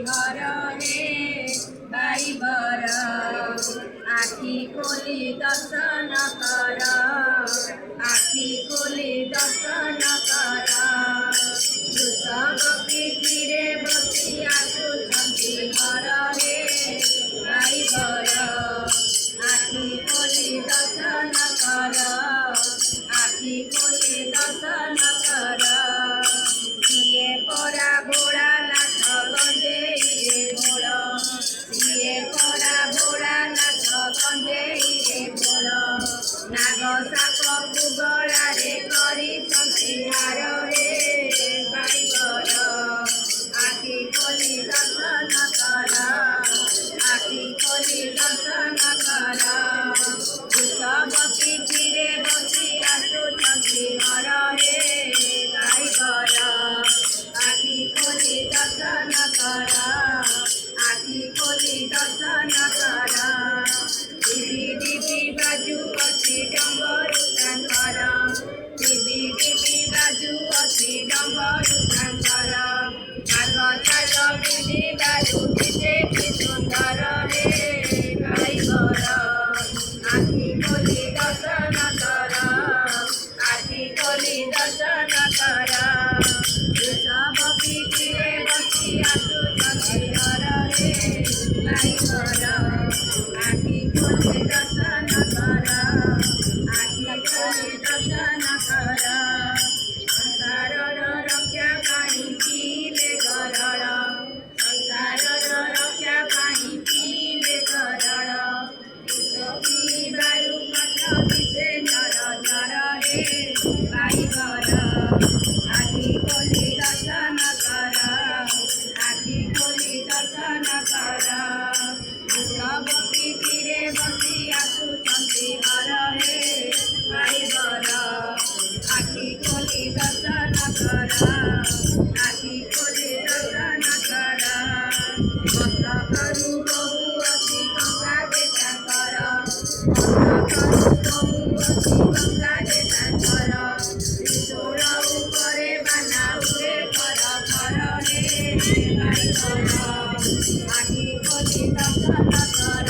हरणे बाइबर आखि खोली दर्शन कर आखि खोली दर्शन कर वृषभ पिठीरे बसी आसुछन्ति हरणे बाइबर आखि खोली दर्शन कर आखि खोली दर्शन कर किए परा भोला नाथ गंजेई मोड़ किए परा भोला नाथ गंजेई मोड़ नाग साप कुगड़ारे करिछन्ति हार रे बाइबर आखि खोली दर्शन कर आखि खोली दर्शन कर वृषभ पिठीरे बसी आसुछन्ति हरणे बाइबर आखि खोली दर्शन कर आखि खोली दर्शन कर डिबि डिबि बाजुअछि डम्बरु शंकर डिबि डिबि बाजुअछि डम्बरु शंकर नाग छाल बिंदिबारु दिशे कि सुंदर रे बाइबर आखि खोली दर्शन कर आखि खोली दर्शन कर वृषभ पिठीरे बसी आसुछन्ति हरणे बाइबर आखि खोली दर्शन कर आखि खोली दर्शन कर संसारर रक्षा पाई पीले गरळ संसारर रक्षा पाई पीले गरळ पिबारु मठ दिशे जर जर रे बाइबर आखि खोली दर्शन कर आखि खोली दर्शन कर वृषभ पिठीरे बसी आसुछन्ति हरणे बाइबर आखि खोली दर्शन कर आखि खोली दर्शन कर मस्तकरु बहु अति गंगा दे शंकर मस्तकरु बहु अति गंगा दे शंकर त्रिशूल उपरे बाना उड़े कर कर रे बाइबर आखि खोली दर्शन कर